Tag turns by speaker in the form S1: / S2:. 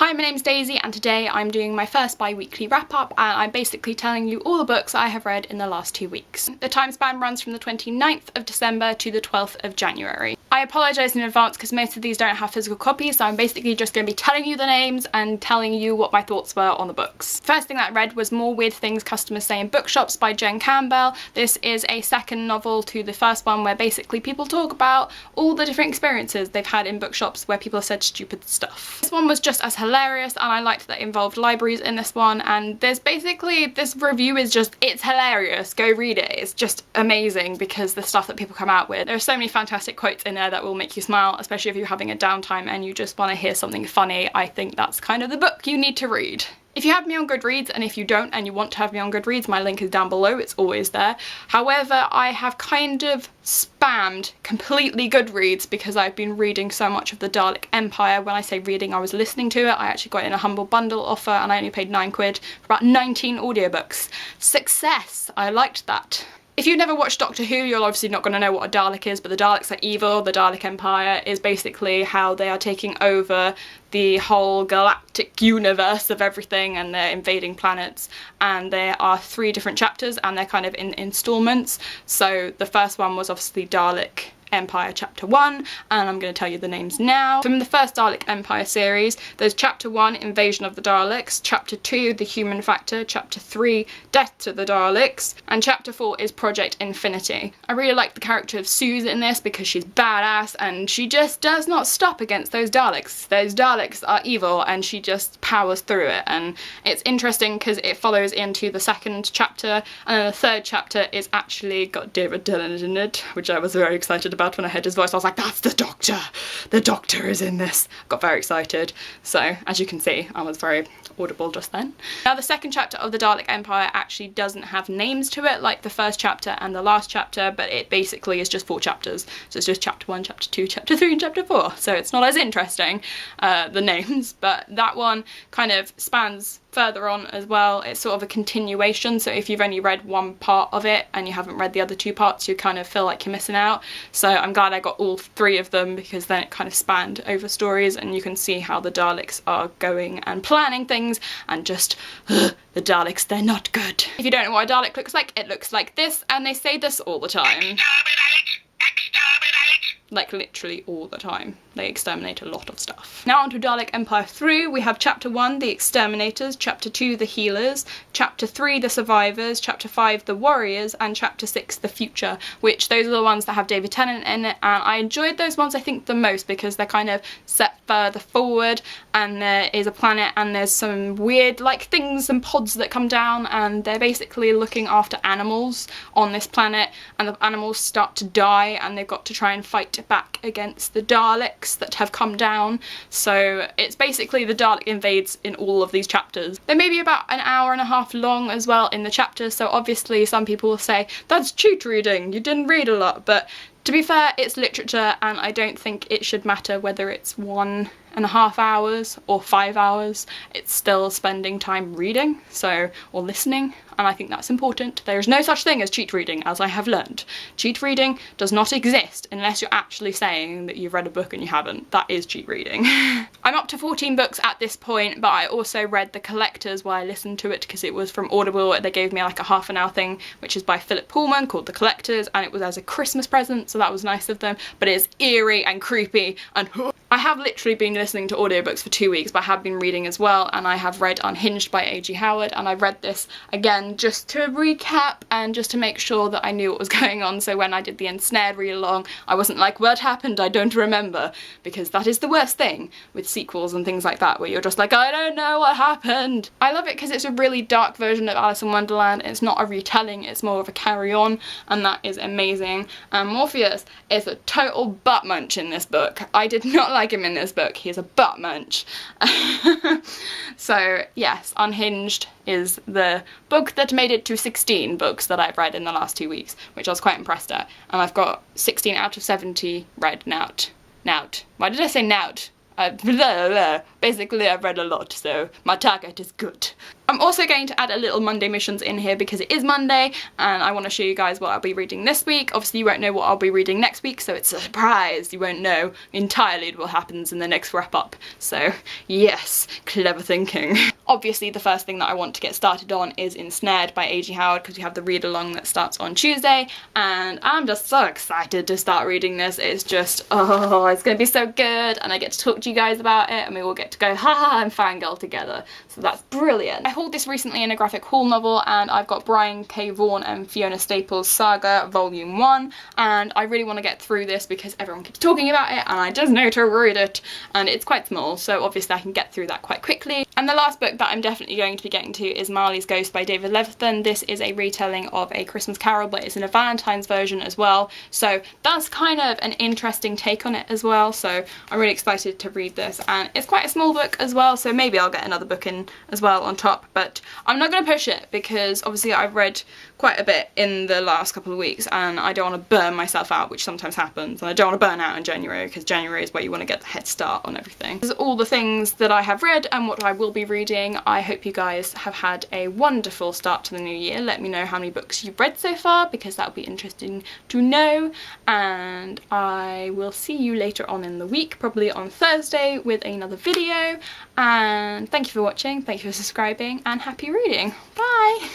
S1: Hi, my name's Daisy and today I'm doing my first bi-weekly wrap-up and I'm basically telling you all the books I have read in the last 2 weeks. The time span runs from the 29th of December to the 12th of January. I apologise in advance because most of these don't have physical copies, so I'm basically just going to be telling you the names and telling you what my thoughts were on the books. First thing that I read was More Weird Things Customers Say in Bookshops by Jen Campbell. This is a second novel to the first one where basically people talk about all the different experiences they've had in bookshops where people have said stupid stuff. This one was just as hilarious and I liked that it involved libraries in this one, and there's basically, this review is just, it's hilarious, go read it. It's just amazing because the stuff that people come out with. There are so many fantastic quotes in there that will make you smile, especially if you're having a downtime and you just want to hear something funny. I think that's kind of the book you need to read. If you have me on Goodreads, and if you don't and you want to have me on Goodreads, my link is down below, it's always there. However, I have kind of spammed completely Goodreads because I've been reading so much of the Dalek Empire. When I say reading, I was listening to it. I actually got it in a Humble Bundle offer and I only paid £9 for about 19 audiobooks. Success! I liked that. If you've never watched Doctor Who, you're obviously not going to know what a Dalek is, but the Daleks are evil. The Dalek Empire is basically how they are taking over the whole galactic universe of everything and they're invading planets, and there are 3 different chapters and they're kind of in installments. So the first one was obviously Dalek Empire Chapter 1, and I'm going to tell you the names now. From the first Dalek Empire series, there's Chapter 1, Invasion of the Daleks, Chapter 2, The Human Factor, Chapter 3, Death to the Daleks, and Chapter 4 is Project Infinity. I really like the character of Suze in this because she's badass and she just does not stop against those Daleks. Those Daleks are evil and she just powers through it, and it's interesting because it follows into the second chapter, and then the third chapter is actually got David Tennant in it, which I was very excited about when I heard his voice. I was like, that's the Doctor! The Doctor is in this! Got very excited. So, as you can see, I was very audible just then. Now, the second chapter of the Dalek Empire actually doesn't have names to it like the first chapter and the last chapter, but it basically is just 4 chapters. So it's just Chapter 1, Chapter 2, Chapter 3 and Chapter 4. So it's not as interesting, the names, but that one kind of spans further on as well. It's sort of a continuation, so if you've only read one part of it and you haven't read the other 2 parts, you kind of feel like you're missing out. So I'm glad I got all 3 of them because then it kind of spanned over stories and you can see how the Daleks are going and planning things, and just the Daleks, they're not good. If you don't know what a Dalek looks like, it looks like this, and they say this all the time. Like literally all the time. They exterminate a lot of stuff. Now on to Dalek Empire 3, we have Chapter 1, The Exterminators, Chapter 2, The Healers, Chapter 3, The Survivors, Chapter 5, The Warriors, and Chapter 6, The Future, which those are the ones that have David Tennant in it, and I enjoyed those ones I think the most because they're kind of set further forward and there is a planet and there's some weird like things and pods that come down and they're basically looking after animals on this planet, and the animals start to die and they've got to try and fight back against the Daleks that have come down. So it's basically the Dalek invades in all of these chapters. They may be about an hour and a half long as well in the chapters, so obviously some people will say that's cheat reading, you didn't read a lot, but to be fair, it's literature and I don't think it should matter whether it's 1.5 hours or 5 hours. It's still spending time reading, so, or listening, and I think that's important. There is no such thing as cheat reading, as I have learned. Cheat reading does not exist unless you're actually saying that you've read a book and you haven't. That is cheat reading. I'm up to 14 books at this point, but I also read The Collectors while I listened to it because it was from Audible. They gave me like a half an hour thing, which is by Philip Pullman, called The Collectors, and it was as a Christmas present, so that was nice of them, but it's eerie and creepy and I have literally been listening to audiobooks for 2 weeks, but I have been reading as well, and I have read Unhinged by A.G. Howard, and I read this again just to recap and just to make sure that I knew what was going on, so when I did the Ensnared read along, I wasn't like, what happened, I don't remember, because that is the worst thing with sequels and things like that, where you're just like, I don't know what happened. I love it because it's a really dark version of Alice in Wonderland. It's not a retelling, it's more of a carry-on, and that is amazing. And Morpheus is a total butt munch in this book. I did not like him in this book. He's a butt munch. So yes, Unhinged is the book that made it to 16 books that I've read in the last 2 weeks, which I was quite impressed at, and I've got 16 out of 70 read nout. Why did I say nout? Blah, blah, blah. Basically, I've read a lot, so my target is good. I'm also going to add a little Monday missions in here because it is Monday and I want to show you guys what I'll be reading this week. Obviously you won't know what I'll be reading next week, so it's a surprise. You won't know entirely what happens in the next wrap up. So yes, clever thinking. Obviously the first thing that I want to get started on is Ensnared by A.G. Howard because we have the read along that starts on Tuesday and I'm just so excited to start reading this. It's just, oh, it's going to be so good and I get to talk to you guys about it and we all get to go haha and fangirl together. So that's brilliant. I hauled this recently in a graphic haul novel and I've got Brian K. Vaughan and Fiona Staples' Saga Volume 1 and I really want to get through this because everyone keeps talking about it and I just know to read it and it's quite small, so obviously I can get through that quite quickly. And the last book that I'm definitely going to be getting to is Marley's Ghost by David Leviathan. This is a retelling of A Christmas Carol, but it's in a Valentine's version as well, so that's kind of an interesting take on it as well, so I'm really excited to read this. And it's quite a small book as well, so maybe I'll get another book in as well on top, but I'm not going to push it because obviously I've read quite a bit in the last couple of weeks and I don't want to burn myself out, which sometimes happens, and I don't want to burn out in January because January is where you want to get the head start on everything. These are all the things that I have read and what I will be reading. I hope you guys have had a wonderful start to the new year. Let me know how many books you've read so far because that would be interesting to know, and I will see you later on in the week, probably on Thursday with another video. And thank you for watching, thank you for subscribing, and happy reading. Bye!